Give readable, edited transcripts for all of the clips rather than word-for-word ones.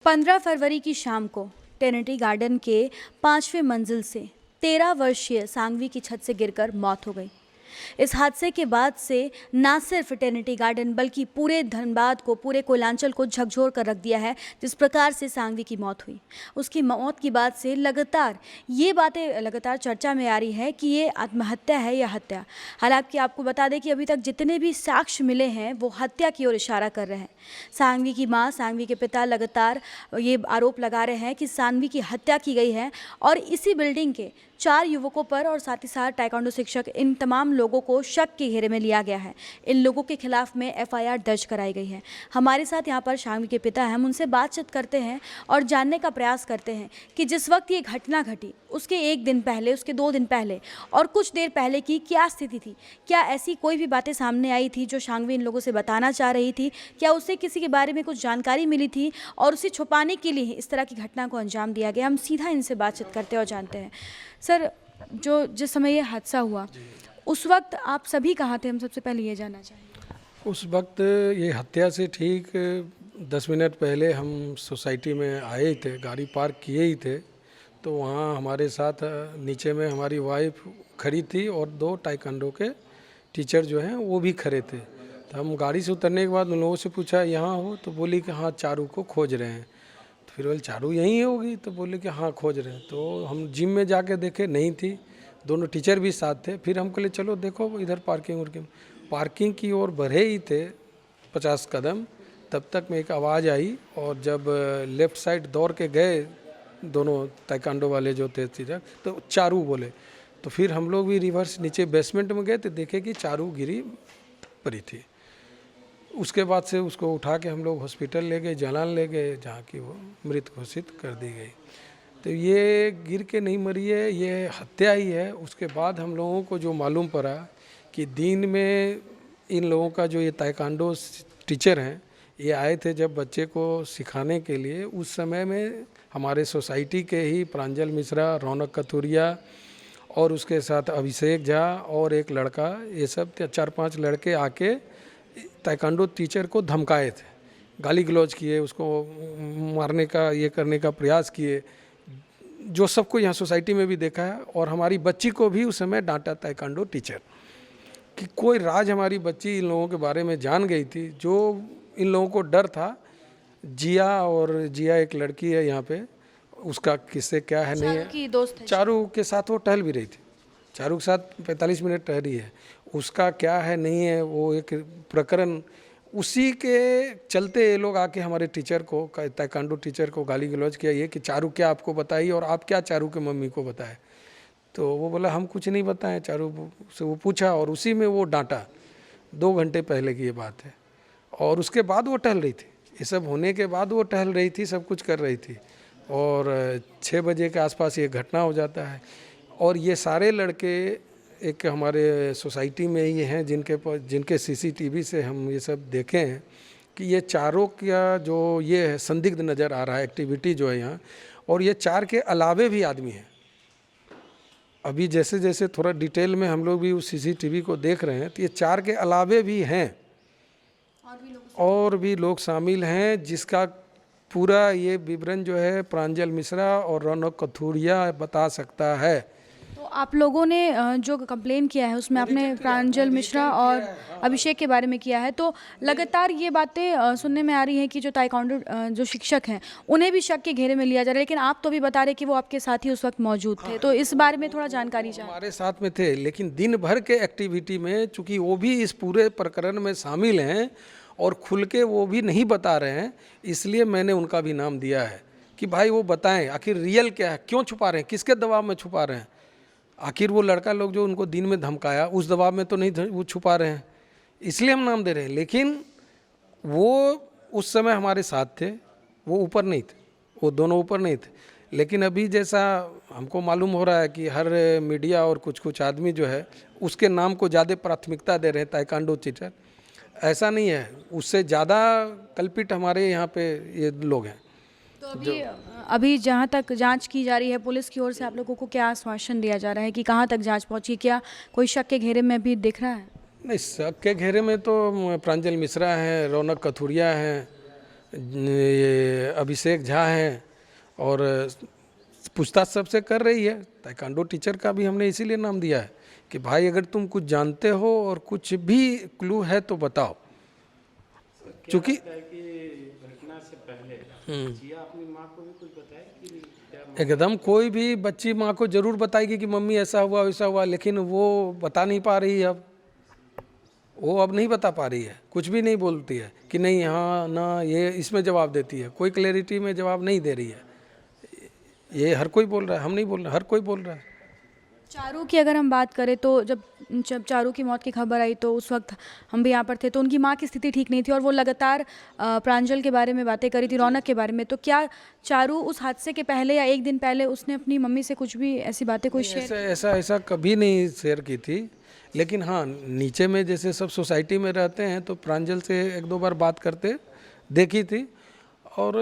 15 फरवरी की शाम को ट्रिनिटी गार्डन के 5वें मंजिल से 13 वर्षीय सांगवी की छत से गिरकर मौत हो गई। इस हादसे के बाद से ना सिर्फ ट्रिनिटी गार्डन बल्कि पूरे धनबाद को, पूरे कोयलांचल को झकझोर कर रख दिया है। जिस प्रकार से सांगवी की मौत हुई, उसकी मौत की बाद से लगातार ये बातें चर्चा में आ रही है कि ये आत्महत्या है या हत्या। हालांकि आपको बता दें कि अभी तक जितने भी साक्ष्य मिले हैं वो हत्या की ओर इशारा कर रहे हैं। सांगवी की मां, सांगवी के पिता लगातार ये आरोप लगा रहे हैं कि सांगवी की हत्या की गई है और इसी बिल्डिंग के 4 युवकों पर और साथ ही साथ ताइक्वांडो शिक्षक, इन तमाम लोगों को शक के घेरे में लिया गया है। इन लोगों के खिलाफ में एफआईआर दर्ज कराई गई है। हमारे साथ यहाँ पर सांगवी के पिता हैं, हम उनसे बातचीत करते हैं और जानने का प्रयास करते हैं कि जिस वक्त ये घटना घटी उसके 1 दिन पहले, उसके 2 दिन पहले और कुछ देर पहले की क्या स्थिति थी। क्या ऐसी कोई भी बातें सामने आई थी जो सांगवी इन लोगों से बताना चाह रही थी? क्या उसे किसी के बारे में कुछ जानकारी मिली थी और उसे छुपाने के लिए इस तरह की घटना को अंजाम दिया गया? हम सीधा इनसे बातचीत करते और जानते हैं। सर, जिस समय ये हादसा हुआ उस वक्त आप सभी कहाँ थे? हम सबसे पहले ये जानना चाहेंगे। उस वक्त ये हत्या से ठीक 10 मिनट पहले हम सोसाइटी में आए ही थे, गाड़ी पार्क किए ही थे, तो वहाँ हमारे साथ नीचे में हमारी वाइफ खड़ी थी और 2 ताइक्वांडो के टीचर जो हैं वो भी खड़े थे। तो हम गाड़ी से उतरने के बाद उन लोगों से पूछा यहाँ हो, तो बोली कि हाँ चारू को खोज रहे हैं। तो फिर बोले चारू यहीं होगी, तो बोले कि हाँ खोज रहे हैं। तो हम जिम में जाके देखे, नहीं थी। दोनों टीचर भी साथ थे। फिर हम कहले चलो देखो इधर पार्किंग की ओर बढ़े ही थे 50 कदम, तब तक में एक आवाज़ आई और जब लेफ़्ट साइड दौड़ के गए दोनों ताइक्वांडो वाले जो थे टीचर, तो चारू बोले। तो फिर हम लोग भी रिवर्स नीचे बेसमेंट में गए तो देखे कि चारू गिरी पड़ी थी। उसके बाद से उसको उठा के हम लोग हॉस्पिटल ले गए, जालान ले गए, जहाँ की वो मृत घोषित कर दी गई। तो ये गिर के नहीं मरी है, ये हत्या ही है। उसके बाद हम लोगों को जो मालूम पड़ा कि दिन में इन लोगों का जो ये ताइक्वांडो टीचर हैं, ये आए थे जब बच्चे को सिखाने के लिए। उस समय में हमारे सोसाइटी के ही प्रांजल मिश्रा, रौनक कथुरिया और उसके साथ अभिषेक झा और एक लड़का, ये सब 4-5 लड़के आके ताइक्वांडो टीचर को धमकाए थे, गाली गलौज किए, उसको मारने का, ये करने का प्रयास किए, जो सबको यहाँ सोसाइटी में भी देखा है। और हमारी बच्ची को भी उस समय डांटा ताइक्वांडो टीचर कि कोई राज हमारी बच्ची इन लोगों के बारे में जान गई थी, जो इन लोगों को डर था। जिया एक लड़की है यहाँ पे, उसका किससे क्या है नहीं है, दोस्त है। चारू के साथ वो टहल भी रही थी, चारू के साथ 45 मिनट टहली है। उसका क्या है नहीं है वो एक प्रकरण, उसी के चलते ये लोग आके हमारे टीचर को, ताइक्वांडो टीचर को गाली गलौज किया ये कि चारू क्या आपको बताई और आप क्या चारू के मम्मी को बताए। तो वो बोला हम कुछ नहीं बताएं। चारू से वो पूछा और उसी में वो डांटा। 2 घंटे पहले की ये बात है। और उसके बाद वो टहल रही थी, ये सब होने के बाद वो टहल रही थी, सब कुछ कर रही थी। और 6 बजे के आसपास ये घटना हो जाता है। और ये सारे लड़के एक हमारे सोसाइटी में ही हैं जिनके सीसीटीवी से हम ये सब देखे हैं कि ये चारों का जो ये है संदिग्ध नज़र आ रहा है एक्टिविटी जो है यहाँ। और ये 4 के अलावे भी आदमी हैं। अभी जैसे जैसे थोड़ा डिटेल में हम लोग भी उस सीसीटीवी को देख रहे हैं तो ये 4 के अलावे भी हैं और भी लोग शामिल हैं, जिसका पूरा ये विवरण जो है प्रांजल मिश्रा और रौनक कथुरिया बता सकता है। तो आप लोगों ने जो कंप्लेन किया है उसमें आपने प्रांजल मिश्रा और अभिषेक के बारे में किया है, तो लगातार ये बातें सुनने में आ रही हैं कि जो ताइक्वांडो जो शिक्षक हैं उन्हें भी शक के घेरे में लिया जा रहा है, लेकिन आप तो भी बता रहे कि वो आपके साथ ही उस वक्त मौजूद थे। तो इस बारे में थोड़ा जानकारी चाहिए। हमारे साथ में थे, लेकिन दिन भर के एक्टिविटी में चूँकि वो भी इस पूरे प्रकरण में शामिल हैं और खुल के वो भी नहीं बता रहे हैं, इसलिए मैंने उनका भी नाम दिया है कि भाई वो बताएं आखिर रियल क्या है, क्यों छुपा रहे हैं, किसके दबाव में छुपा रहे हैं। आखिर वो लड़का लोग जो उनको दिन में धमकाया उस दबाव में तो नहीं वो छुपा रहे हैं, इसलिए हम नाम दे रहे हैं। लेकिन वो उस समय हमारे साथ थे, वो ऊपर नहीं थे, वो दोनों ऊपर नहीं थे। लेकिन अभी जैसा हमको मालूम हो रहा है कि हर मीडिया और कुछ आदमी जो है उसके नाम को ज़्यादा प्राथमिकता दे रहे हैं, ताइक्वांडो टीचर। ऐसा नहीं है, उससे ज़्यादा कल्पित हमारे यहाँ पे ये लोग हैं। तो अभी जहाँ तक जांच की जा रही है पुलिस की ओर से, आप लोगों को क्या आश्वासन दिया जा रहा है कि कहाँ तक जांच पहुँची? क्या कोई शक के घेरे में भी दिख रहा है? नहीं, शक के घेरे में तो प्रांजल मिश्रा हैं, रौनक कथुरिया हैं ये अभिषेक झा हैं और पूछताछ सबसे कर रही है। ताइक्वांडो टीचर का भी हमने इसीलिए नाम दिया है कि भाई अगर तुम कुछ जानते हो और कुछ भी क्लू है तो बताओ। चूँकि घटना से पहले जिया अपनी माँ को भी कुछ बताया कि नहीं? क्या एकदम कोई भी बच्ची माँ को जरूर बताएगी कि मम्मी ऐसा हुआ वैसा हुआ, लेकिन वो बता नहीं पा रही है। अब वो अब नहीं बता पा रही है, कुछ भी नहीं बोलती है कि नहीं हाँ ना, ये इसमें जवाब देती है, कोई क्लैरिटी में जवाब नहीं दे रही है। ये हर कोई बोल रहा है, हम नहीं बोल रहे, हर कोई बोल रहा है। चारू की अगर हम बात करें तो जब जब चारू की मौत की खबर आई तो उस वक्त हम भी यहाँ पर थे, तो उनकी माँ की स्थिति ठीक नहीं थी और वो लगातार प्रांजल के बारे में बातें करी थी, रौनक के बारे में। तो क्या चारू उस हादसे के पहले या एक दिन पहले उसने अपनी मम्मी से कुछ भी ऐसी बातें कोई शेयर? ऐसा ऐसा ऐसा कभी नहीं शेयर की थी, लेकिन हाँ नीचे में जैसे सब सोसाइटी में रहते हैं तो प्रांजल से एक दो बार बात करते देखी थी। और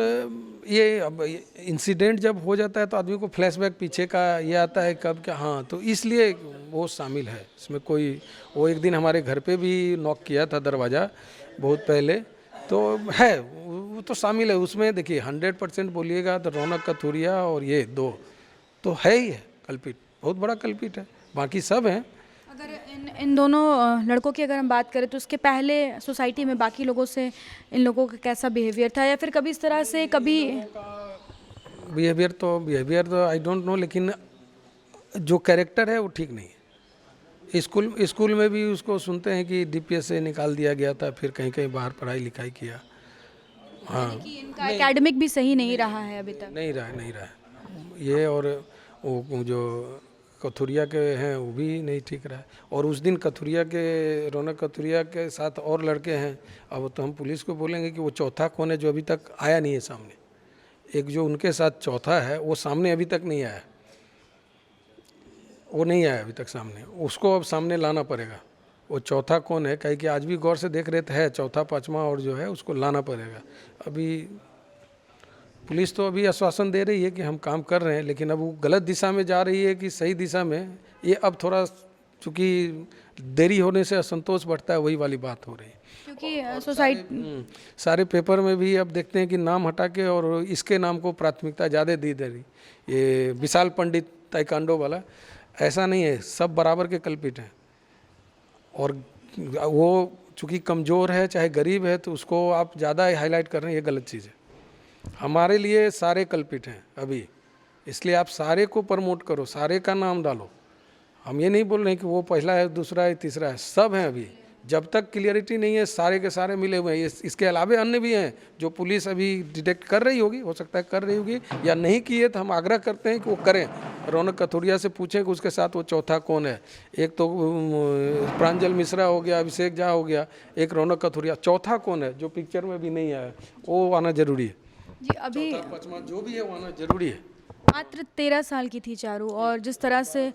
ये अब इंसिडेंट जब हो जाता है तो आदमी को फ्लैशबैक पीछे का ये आता है कब क्या, हाँ तो इसलिए वो शामिल है इसमें। कोई वो एक दिन हमारे घर पे भी नॉक किया था दरवाज़ा बहुत पहले, तो है वो तो शामिल है उसमें। देखिए 100% बोलिएगा तो रौनक कथुरिया और ये दो तो है ही है कल्पित, बहुत बड़ा कल्पित है, बाकी सब हैं। अगर इन दोनों लड़कों की अगर हम बात करें तो उसके पहले सोसाइटी में बाकी लोगों से इन लोगों का कैसा बिहेवियर था, या फिर कभी इस तरह से कभी? बिहेवियर तो आई डोंट नो, लेकिन जो कैरेक्टर है वो ठीक नहीं है। स्कूल में भी उसको सुनते हैं कि डीपीएस से निकाल दिया गया था, फिर कहीं कहीं बाहर पढ़ाई लिखाई किया। हाँ कि इनका एकेडमिक भी सही नहीं रहा है अभी तक। नहीं रहा ये। और वो जो कथुरिया के हैं वो भी नहीं ठीक रहा है। और उस दिन कथुरिया के रौनक कथुरिया के साथ और लड़के हैं, अब तो हम पुलिस को बोलेंगे कि वो चौथा कौन है जो अभी तक आया नहीं है सामने। एक जो उनके साथ चौथा है वो सामने अभी तक नहीं आया, वो नहीं आया अभी तक सामने, उसको अब सामने लाना पड़ेगा। वो चौथा कौन है कहीं कि आज भी गौर से देख रहे थे, है चौथा पाँचवा और जो है उसको लाना पड़ेगा। अभी पुलिस तो अभी आश्वासन दे रही है कि हम काम कर रहे हैं, लेकिन अब वो गलत दिशा में जा रही है कि सही दिशा में, ये अब थोड़ा चूँकि देरी होने से असंतोष बढ़ता है, वही वाली बात हो रही है। क्योंकि सोसाइटी सारे पेपर में भी अब देखते हैं कि नाम हटा के और इसके नाम को प्राथमिकता ज़्यादा दी दे रही। ये विशाल पंडित ताइक्वांडो वाला, ऐसा नहीं है, सब बराबर के कल्पित हैं। और वो चूँकि कमज़ोर है चाहे गरीब है तो उसको आप ज़्यादा हाईलाइट कर रहे हैं, ये गलत चीज़ है। हमारे लिए सारे कल्पित हैं अभी, इसलिए आप सारे को प्रमोट करो, सारे का नाम डालो। हम ये नहीं बोल रहे हैं कि वो पहला है दूसरा है तीसरा है, सब हैं अभी। जब तक क्लियरिटी नहीं है सारे के सारे मिले हुए हैं। इसके अलावे अन्य भी हैं जो पुलिस अभी डिटेक्ट कर रही होगी, हो सकता है कर रही होगी या नहीं की है, तो हम आग्रह करते हैं कि वो करें। रौनक कथुरिया से पूछें कि उसके साथ वो चौथा कौन है। एक तो प्रांजल मिश्रा हो गया, अभिषेक झा हो गया, एक रौनक कथुरिया, चौथा कौन है जो पिक्चर में भी नहीं आया, वो आना जरूरी है। जी अभी पाँचवा जो भी है वो आना जरूरी है। मात्र 13 साल की थी चारू, और जिस तरह से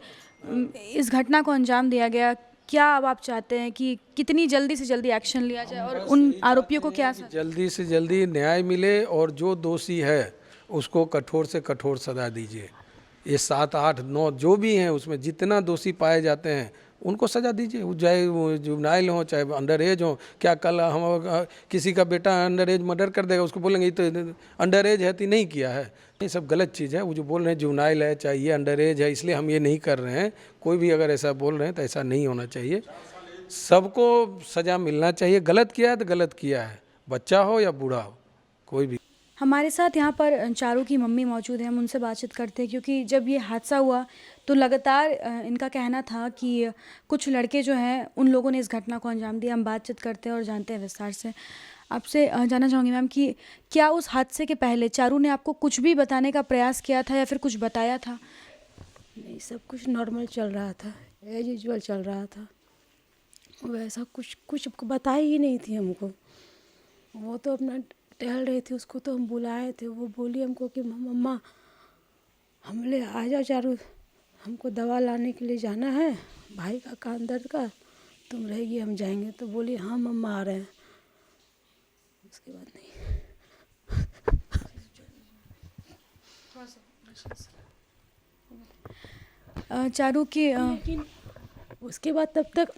इस घटना को अंजाम दिया गया, क्या अब आप चाहते हैं कि कितनी जल्दी से जल्दी एक्शन लिया जाए और उन आरोपियों को क्या जल्दी से जल्दी न्याय मिले और जो दोषी है उसको कठोर से कठोर सजा दीजिए। ये 7, 8, 9 जो भी हैं उसमें जितना दोषी पाए जाते हैं उनको सजा दीजिए, वो चाहे वो जुवेनाइल हो चाहे अंडर एज हो। क्या कल हम किसी का बेटा अंडर एज मर्डर कर देगा, उसको बोलेंगे ये तो अंडर एज है तो नहीं किया है? ये सब गलत चीज़ है। वो जो बोल रहे हैं जुवेनाइल है चाहे ये अंडर एज है, इसलिए हम ये नहीं कर रहे हैं। कोई भी अगर ऐसा बोल रहे हैं तो ऐसा नहीं होना चाहिए, सबको सज़ा मिलना चाहिए। गलत किया है तो गलत किया है, बच्चा हो या बूढ़ा हो, कोई भी। हमारे साथ यहाँ पर चारू की मम्मी मौजूद हैं, हम उनसे बातचीत करते हैं, क्योंकि जब ये हादसा हुआ तो लगातार इनका कहना था कि कुछ लड़के जो हैं उन लोगों ने इस घटना को अंजाम दिया। हम बातचीत करते हैं और जानते हैं विस्तार से। आपसे जानना चाहूँगी मैम कि क्या उस हादसे के पहले चारू ने आपको कुछ भी बताने का प्रयास किया था या फिर कुछ बताया था? नहीं, सब कुछ नॉर्मल चल रहा था, एज यूजुअल चल रहा था। वैसा कुछ बताई ही नहीं थी हमको। वो तो अपना टहल रही थी, उसको तो हम बुलाए थे, वो बोली हमको कि मम्मा हम ले आ जाओ चारू, हमको दवा लाने के लिए जाना है, भाई का कान दर्द का, तुम रहेगी हम जाएंगे। तो बोली हाँ मम्मा आ रहे हैं। उसके बाद नहीं। चारू की लेकिन उसके बाद तब तक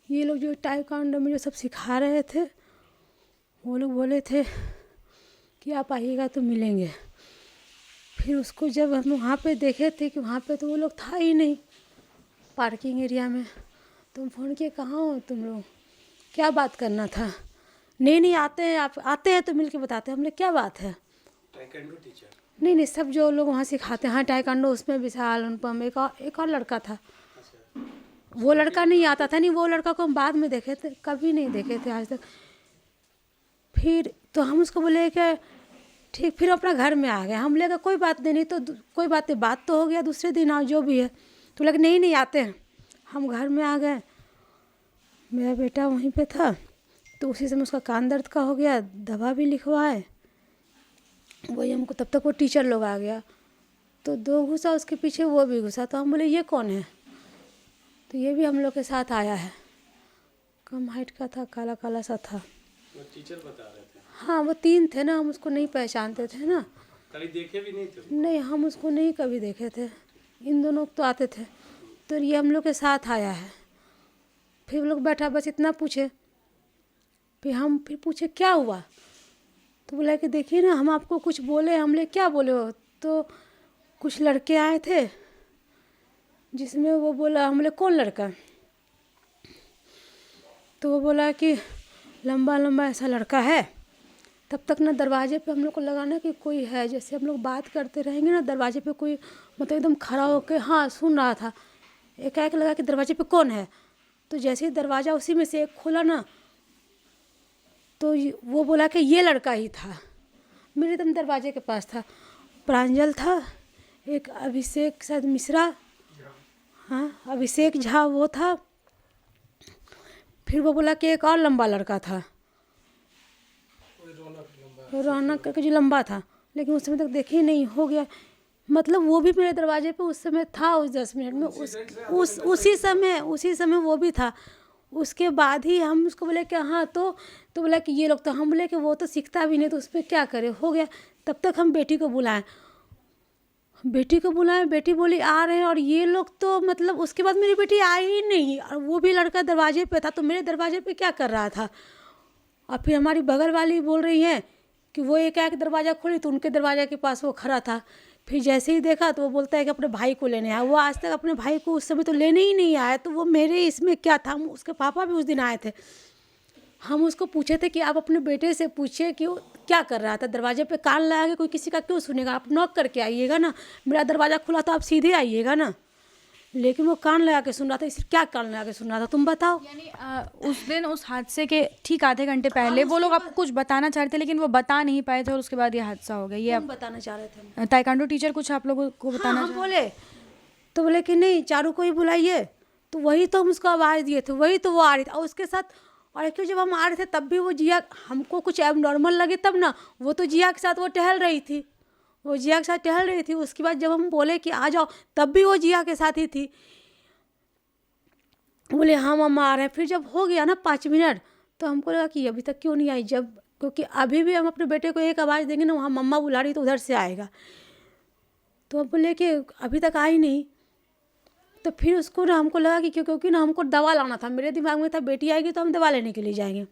ये लोग जो ताइक्वांडो में जो सब सिखा रहे थे वो लोग बोले थे कि आप आइएगा तो मिलेंगे। फिर उसको जब हम वहाँ पे देखे थे कि वहाँ पे तो वो लोग था ही नहीं पार्किंग एरिया में, तो हम फ़ोन किए कहाँ हो तुम लोग, क्या बात करना था। नहीं आते हैं, आप आते हैं तो मिल के बताते हैं। हमने क्या बात है। Taekwondo teacher? नहीं सब जो लोग वहाँ सिखाते हैं, हाँ टाइकांडो, उसमें विशाल, अनुपम, एक और लड़का था। वो लड़का नहीं आता था, नहीं वो लड़का को हम बाद में देखे थे, कभी नहीं देखे थे आज तक। फिर तो हम उसको बोले कि ठीक, फिर अपना घर में आ गए। हम लेकर कोई बात नहीं तो कोई बात नहीं, बात तो हो गया, दूसरे दिन आओ जो भी है। तो लगे नहीं आते हैं। हम घर में आ गए, मेरा बेटा वहीं पे था, तो उसी समय उसका कान दर्द का हो गया, दवा भी लिखवाए। वही हमको, तब तक वो टीचर लोग आ गया, तो 2 घुसा उसके पीछे, वो भी घुसा। तो हम बोले ये कौन है, तो ये भी हम लोग के साथ आया है। कम हाइट का था, काला काला सा था। वो टीचर बता रहे थे? हाँ वो 3 थे ना, हम उसको नहीं पहचानते थे ना। कभी देखे भी नहीं थे? नहीं हम उसको नहीं कभी देखे थे, इन दोनों तो आते थे। तो ये हम लोग के साथ आया है। फिर हम लोग बैठा, बस इतना पूछे। फिर पूछे क्या हुआ, तो बोला कि देखिए ना हम आपको कुछ बोले। हमने क्या बोले हो, तो कुछ लड़के आए थे जिसमें वो बोला, हमने कौन लड़का, तो वो बोला कि लंबा लंबा ऐसा लड़का है। तब तक ना दरवाजे पे हम लोग को लगा ना कि कोई है, जैसे हम लोग बात करते रहेंगे ना दरवाजे पे कोई मतलब एकदम खड़ा होकर हाँ सुन रहा था। एकाएक लगा कि दरवाजे पे कौन है, तो जैसे ही दरवाज़ा उसी में से एक खोला ना, तो वो बोला कि ये लड़का ही था। मेरे एकदम दरवाजे के पास था, प्रांजल था, एक अभिषेक शायद मिश्रा, हाँ अभिषेक झा वो था। फिर वो बोला कि एक और लंबा लड़का था, रौनक करके जो लंबा था, लेकिन उस समय तक देखे ही नहीं। हो गया मतलब वो भी मेरे दरवाजे पे उस समय था, उस 10 मिनट में उसी समय वो भी था। उसके बाद ही हम उसको बोले कि हाँ, तो बोला कि ये लोग, तो हम बोले कि वो तो सीखता भी नहीं, तो उस पर क्या करे। हो गया, तब तक हम बेटी को बुलाएं, बेटी बोली आ रहे हैं, और ये लोग तो मतलब उसके बाद मेरी बेटी आई ही नहीं, और वो भी लड़का दरवाजे पे था, तो मेरे दरवाजे पे क्या कर रहा था। और फिर हमारी बगल वाली बोल रही है कि वो एक दरवाज़ा खोली, तो उनके दरवाजे के पास वो खड़ा था। फिर जैसे ही देखा तो वो बोलता है कि अपने भाई को लेने आया। वो आज तक अपने भाई को उस समय तो लेने ही नहीं आया, तो वो मेरे इसमें क्या था। उसके पापा भी उस दिन आए थे। हम उसको पूछे थे कि आप अपने बेटे से पूछिए कि वो क्या कर रहा था, दरवाजे पे कान लगा के कोई किसी का क्यों सुनेगा, आप नॉक करके आइएगा ना, मेरा दरवाज़ा खुला तो आप सीधे आइएगा ना। लेकिन वो कान लगा के सुन रहा था। इसे क्या कान लगा के सुन रहा था, तुम बताओ। यानी उस दिन उस हादसे के ठीक आधे घंटे पहले वो लोग आपको कुछ बताना चाह रहे थे, लेकिन वो बता नहीं पाए थे, और उसके बाद ये हादसा हो गया। ये हम बताना चाह रहे थे। ताइक्वांडो टीचर कुछ आप लोगों को बताना हम बोले, तो बोले कि नहीं चारू को ही बुलाइए। तो वही तो हम उसको आवाज़ दिए थे, वही तो वो आ रही थी। और उसके साथ, और एक्चुअली जब हम आ रहे थे तब भी वो जिया, हमको कुछ एब नॉर्मल लगे तब ना, वो तो जिया के साथ वो टहल रही थी, उसके बाद जब हम बोले कि आ जाओ, तब भी वो जिया के साथ ही थी। बोले हाँ मम्मा आ रहे हैं। फिर जब हो गया ना 5 मिनट, तो हमको लगा कि अभी तक क्यों नहीं आई, जब क्योंकि अभी भी हम अपने बेटे को एक आवाज़ देंगे ना, वहाँ मम्मा बुला रही तो उधर से आएगा। तो अब बोले कि अभी तक आई नहीं। तो फिर उसको ना हमको लगा कि क्योंकि ना हमको दवा लाना था, मेरे दिमाग में था बेटी आएगी तो हम दवा लेने के लिए जाएंगे।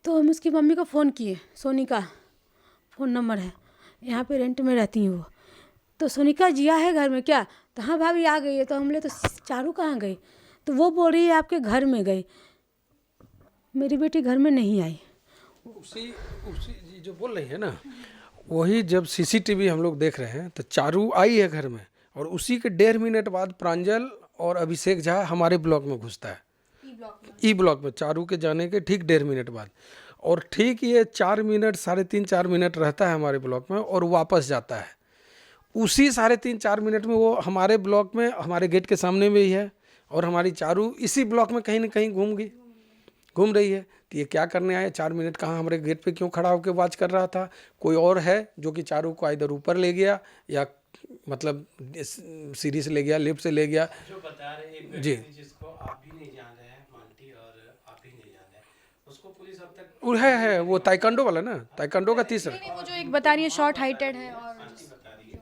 तो हम उसकी मम्मी को फ़ोन किए, सोनिका फ़ोन नंबर है, यहाँ पे रेंट में रहती हैं वो। तो सोनिका जिया है घर में क्या, तो हाँ भाभी आ गई है। तो हमने तो चारू कहाँ गई, तो वो बोल रही है आपके घर में गई। मेरी बेटी घर में नहीं आई। उसी जो बोल रही है ना, वही जब सीसीटीवी हम लोग देख रहे हैं तो चारू आई है घर में, और उसी के 1.5 मिनट बाद प्रांजल और अभिषेक झा हमारे ब्लॉक में घुसता है, ई ब्लॉक में चारू के जाने के ठीक 1.5 मिनट बाद। और ठीक ये 4 मिनट 3.5-4 मिनट रहता है हमारे ब्लॉक में और वापस जाता है। उसी 3.5-4 मिनट में वो हमारे ब्लॉक में, हमारे गेट के सामने में ही है, और हमारी चारू इसी ब्लॉक में कहीं ना कहीं घूम रही है। तो ये क्या करने आए, 4 मिनट कहाँ हमारे गेट पे क्यों खड़ा होकर वॉच कर रहा था। कोई और है जो कि चारू को इधर ऊपर ले गया, या मतलब सीढ़ी से ले गया, लिफ्ट से ले गया। जो बता रहे एक जी, व्यक्ति जिसको आप भी नहीं जान रहे हैं, मांटी, और आप भी नहीं जान रहे हैं, उसको पुलिस अब तक है वो ताइक्वांडो वाला ना, ताइक्वांडो का तीसरा। वो जो एक बता रही है शॉर्ट हाइटेड है, और बता रही है।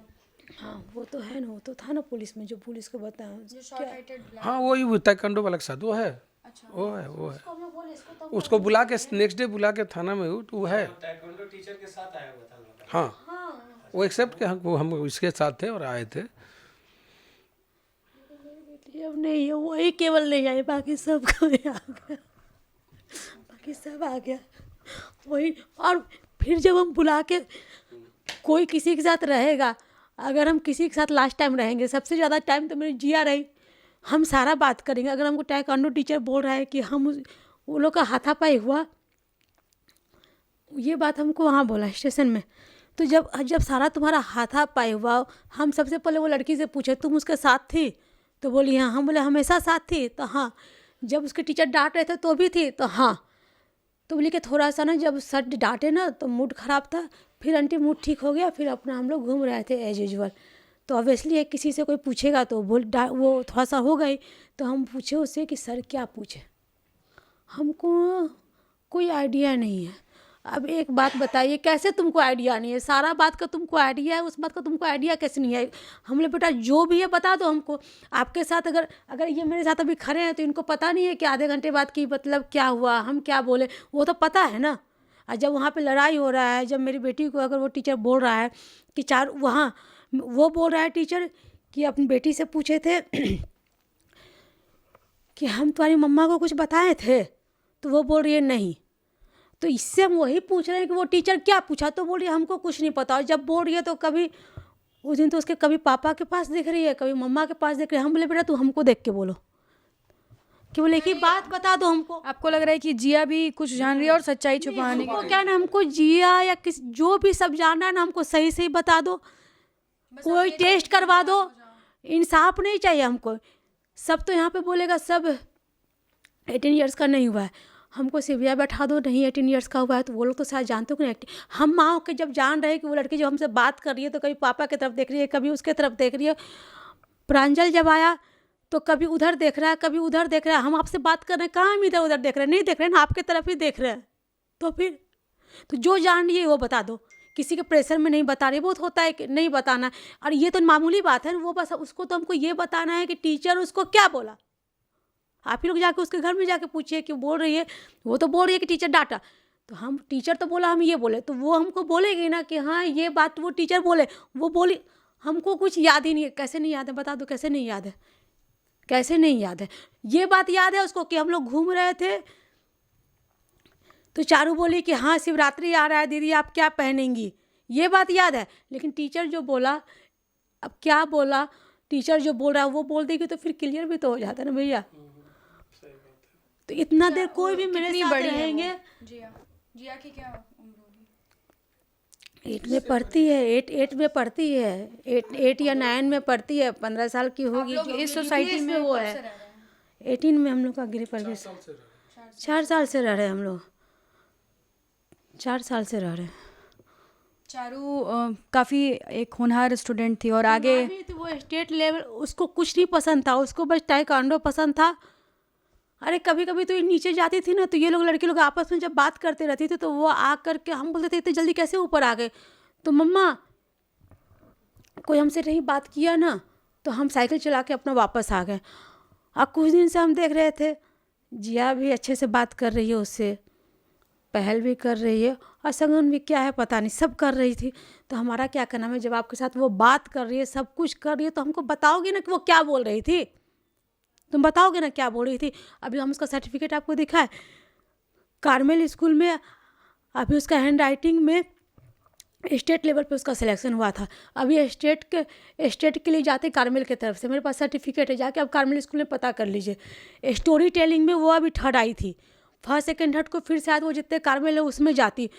हाँ वो तो है ना, वो तो था ना पुलिस में, जो पुलिस को बताया जो शॉर्ट हाइटेड। हाँ वही ताइक्वांडो वाला के साथ वो है। वो है उसको बुला के नेक्स्ट डे बुला के थाना में वो है। ताइक्वांडो टीचर के साथ आया हुआ था लड़का। हाँ वो एक्सेप्ट के हम इसके साथ थे और आए थे। अब नहीं है, वही केवल नहीं आई, बाकी सब कोई आ गया, बाकी सब आ गया वही। और फिर जब हम बुला के कोई किसी के साथ रहेगा, अगर हम किसी के साथ लास्ट टाइम रहेंगे, सबसे ज़्यादा टाइम तो मेरी जिया रही, हम सारा बात करेंगे। अगर हमको ताइक्वांडो टीचर बोल रहा है कि हम वो लोग का हाथापाई हुआ, ये बात हमको वहाँ बोला स्टेशन में, तो जब सारा तुम्हारा हाथापाई हुआ, हम सबसे पहले वो लड़की से पूछे तुम उसके साथ थी, तो बोली हाँ। हम बोले हमेशा साथ थी, तो हाँ। जब उसके टीचर डांट रहे थे तो भी थी, तो हाँ। तो बोली कि थोड़ा सा ना जब सर डांटे ना तो मूड ख़राब था, फिर आंटी मूड ठीक हो गया, फिर अपना हम लोग घूम रहे थे एज यूजुअल। तो ऑब्वियसली किसी से कोई पूछेगा तो वो थोड़ा सा हो गई, तो हम पूछे उससे कि सर क्या पूछे, हमको कोई आइडिया नहीं है। अब एक बात बताइए, कैसे तुमको आइडिया नहीं है? सारा बात का तुमको आइडिया है, उस बात का तुमको आइडिया कैसे नहीं है? हम लोग बेटा जो भी है बता दो हमको। आपके साथ अगर ये मेरे साथ अभी खड़े हैं तो इनको पता नहीं है कि आधे घंटे बाद की मतलब क्या हुआ, हम क्या बोले, वो तो पता है ना। और जब वहाँ पे लड़ाई हो रहा है, जब मेरी बेटी को अगर वो टीचर बोल रहा है कि वहाँ वो बोल रहा है टीचर कि अपनी बेटी से पूछे थे कि हम तुम्हारी मम्मा को कुछ बताए थे, तो वो बोल रही है नहीं। तो इससे हम वही पूछ रहे हैं कि वो टीचर क्या पूछा, तो बोल रही है हमको कुछ नहीं पता। और जब बोल रही है तो कभी उस दिन तो उसके कभी पापा के पास देख रही है, कभी मम्मा के पास देख रही है। हम बोले बेटा तू हमको देख के बोलो, कि बोले कि बात बता दो हमको। आपको लग रहा है कि जिया भी कुछ जान रही है और सच्चाई छुपाने की हमको क्या ना, हमको जिया या किस जो भी सब जानना है ना, हमको सही सही बता दो, कोई टेस्ट करवा दो, इंसाफ नहीं चाहिए हमको। सब तो यहाँ पे बोलेगा सब 18 ईयर्स का नहीं हुआ है, हमको सीबीआई बैठा दो, नहीं 18 ईयर्स का हुआ है, तो वो लोग तो शायद जानते हो कि नहीं। हम माँ के जब जान रहे हैं कि वो लड़की जब हमसे बात कर रही है तो कभी पापा की तरफ देख रही है, कभी उसके तरफ देख रही है। प्रांजल जब आया तो कभी उधर देख रहा है, कभी उधर देख रहा है। हम आपसे बात कर रहे हैं, कहाँ हम इधर उधर देख रहे हैं? नहीं देख रहे हैं ना, आपके तरफ ही देख रहे हैं। तो फिर तो जो जान रही है वो बता दो, किसी के प्रेशर में नहीं बता रही। बहुत होता है कि नहीं बताना, और ये तो मामूली बात है, वो बस उसको तो हमको ये बताना है कि टीचर उसको क्या बोला। आप ही लोग जाके उसके घर में जाके पूछिए कि बोल रही है, वो तो बोल रही है कि टीचर डांटा, तो हम टीचर तो बोला हम ये बोले, तो वो हमको बोलेगी ना कि हाँ ये बात वो टीचर बोले, वो बोली। हमको कुछ याद ही नहीं है। कैसे नहीं याद है बता दो, कैसे नहीं याद है? कैसे नहीं याद है? ये बात याद है उसको कि हम लोग घूम रहे थे तो चारू बोली कि हाँ शिवरात्रि आ रहा है दीदी आप क्या पहनेंगी, ये बात याद है। लेकिन टीचर जो बोला, अब क्या बोला, टीचर जो बोल रहा है वो बोल देगी तो फिर क्लियर भी तो हो जाता है ना भैया। तो इतना देर कोई भी मेरे साथ रहेंगे। जिया की क्या उम्र होगी? 8 में पढ़ती है, 8 में पढ़ती है, 8 या 9 में पढ़ती है, 15 साल की होगी। जो इस सोसाइटी में वो है 18 में हम लोग का गृह प्रवेश। 4 साल से रह रहे हैं हम लोग, 4 साल से रह रहे हैं। चारू काफ़ी एक होनहार स्टूडेंट थी और आगे वो स्टेट लेवल, उसको कुछ नहीं पसंद था, उसको बस ताइक्वांडो पसंद था। अरे कभी कभी तो ये नीचे जाती थी ना, तो ये लोग लड़के लोग आपस में जब बात करते रहती थी तो वो आ करके हम बोलते थे इतने जल्दी कैसे ऊपर आ गए, तो मम्मा कोई हमसे नहीं बात किया ना, तो हम साइकिल चला के अपना वापस आ गए। अब कुछ दिन से हम देख रहे थे जिया भी अच्छे से बात कर रही है उससे, पहल भी कर रही है, और सगन भी क्या है पता नहीं, सब कर रही थी। तो हमारा क्या करना है, जब आपके साथ वो बात कर रही है, सब कुछ कर रही है, तो हमको बताओगे ना कि वो क्या बोल रही थी, तुम बताओगे ना क्या बोल रही थी। अभी हम उसका सर्टिफिकेट आपको दिखाए, कार्मेल स्कूल में अभी उसका हैंड राइटिंग में स्टेट लेवल पे उसका सिलेक्शन हुआ था। अभी स्टेट के लिए जाते कार्मेल की तरफ से, मेरे पास सर्टिफिकेट है, जाके अब कार्मेल स्कूल में पता कर लीजिए। स्टोरी टेलिंग में वो अभी 3rd आई थी, 1st 2nd 3rd को फिर शायद वो जितने कार्मेल है उसमें जाती।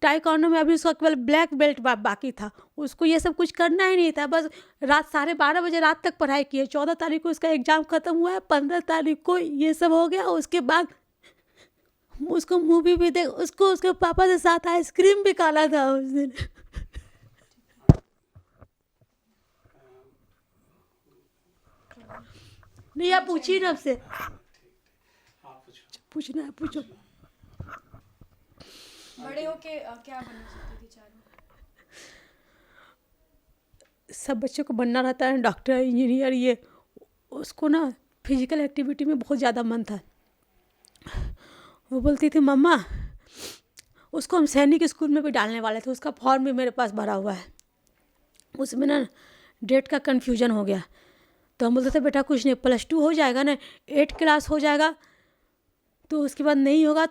ताइक्वांडो में अभी उसका केवल ब्लैक बेल्ट बाकी था, उसको ये सब कुछ करना ही नहीं था, बस रात 12:30 बजे रात तक पढ़ाई की है। 14 तारीख को उसका एग्ज़ाम ख़त्म हुआ है, 15 तारीख को ये सब हो गया। उसके बाद उसको मूवी भी देख, उसको उसके पापा से साथ आइसक्रीम भी खाना था उस दिन। नहीं आप पूछिए ना आपसे, पूछना है पूछो। बड़े होके क्या बनना चाहती थी चारू? सब बच्चों को बनना रहता है, डॉक्टर इंजीनियर, ये उसको ना फिजिकल एक्टिविटी में बहुत ज़्यादा मन था। वो बोलती थी मम्मा उसको हम सैनिक स्कूल में भी डालने वाले थे, उसका फॉर्म भी मेरे पास भरा हुआ है, उसमें ना डेट का कन्फ्यूजन हो गया। तो हम बोलते थे बेटा कुछ नहीं, +2 हो जाएगा ना, 8 क्लास हो जाएगा तो उसके बाद नहीं होगा,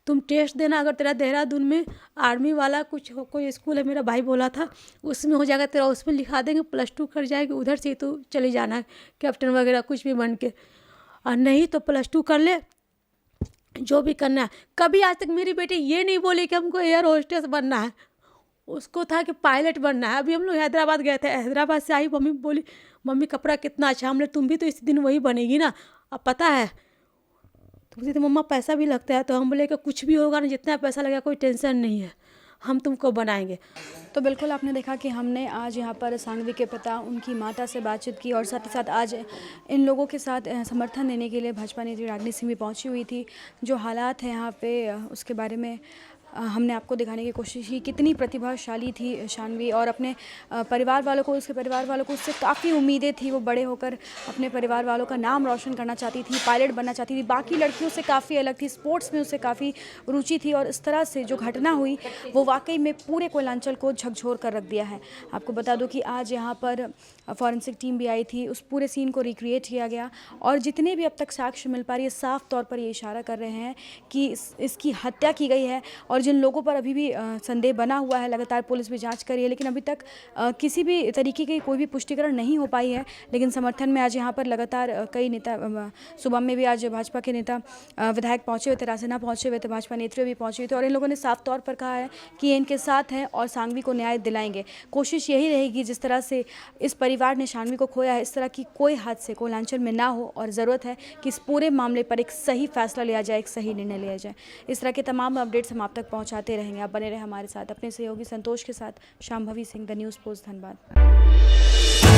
तुम टेस्ट देना, अगर तेरा देहरादून में आर्मी वाला कोई स्कूल है, मेरा भाई बोला था, उसमें हो जाएगा तेरा, उसमें लिखा देंगे, +2 कर जाएगी, उधर से तो चली जाना कैप्टन वगैरह कुछ भी बन के, और नहीं तो +2 कर ले, जो भी करना है। कभी आज तक मेरी बेटी ये नहीं बोली कि हमको एयर होस्टेस बनना है, उसको था कि पायलट बनना है। अभी हम लोग हैदराबाद गए थे, हैदराबाद से आई, मम्मी बोली मम्मी कपड़ा कितना अच्छा, हमने तुम भी तो इस दिन वही बनेगी ना, अब पता है। तो बोलती थी मम्मा पैसा भी लगता है, तो हम बोले कि कुछ भी होगा ना, जितना पैसा लगेगा कोई टेंशन नहीं है, हम तुमको बनाएंगे। तो बिल्कुल आपने देखा कि हमने आज यहाँ पर सांगवी के पिता, उनकी माता से बातचीत की और साथ ही साथ आज इन लोगों के साथ समर्थन देने के लिए भाजपा नेत्री रागिनी सिंह भी पहुँची हुई थी। जो हालात हैं यहाँ पे उसके बारे में हमने आपको दिखाने की कोशिश की, कितनी प्रतिभाशाली थी शानवी, और अपने परिवार वालों को, उसके परिवार वालों को उससे काफ़ी उम्मीदें थी। वो बड़े होकर अपने परिवार वालों का नाम रोशन करना चाहती थी, पायलट बनना चाहती थी, बाकी लड़कियों से काफ़ी अलग थी, स्पोर्ट्स में उसे काफ़ी रुचि थी। और इस तरह से जो घटना हुई वो वाकई में पूरे कोयलांचल को झकझोर कर रख दिया है। आपको बता दूं कि आज यहाँ पर फॉरेंसिक टीम भी आई थी, उस पूरे सीन को रिक्रिएट किया गया, और जितने भी अब तक साक्ष्य मिल पा रही है, साफ तौर पर ये इशारा कर रहे हैं कि इसकी हत्या की गई है। और जिन लोगों पर अभी भी संदेह बना हुआ है, लगातार पुलिस भी जांच कर रही है, लेकिन अभी तक किसी भी तरीके की कोई भी पुष्टिकरण नहीं हो पाई है। लेकिन समर्थन में आज यहाँ पर लगातार कई नेता, सुबह में भी आज भाजपा के नेता विधायक पहुँचे हुए थे, राजसेना पहुँचे हुए थे, भाजपा नेत्री भी पहुँचे हुए थे, और इन लोगों ने साफ तौर पर कहा है कि ये इनके साथ हैं और सांगवी को न्याय दिलाएंगे। कोशिश यही रहेगी, जिस तरह से इस परिवार ने शानवी को खोया है, इस तरह की कोई हादसे कोयलांचल में ना हो, और ज़रूरत है कि इस पूरे मामले पर एक सही फैसला लिया जाए, एक सही निर्णय लिया जाए। इस तरह के तमाम अपडेट्स हम आप तक पहुँचाते रहेंगे। आप बने रहे हमारे साथ। अपने सहयोगी संतोष के साथ Shambhavi Singh, the news post, Dhanbad.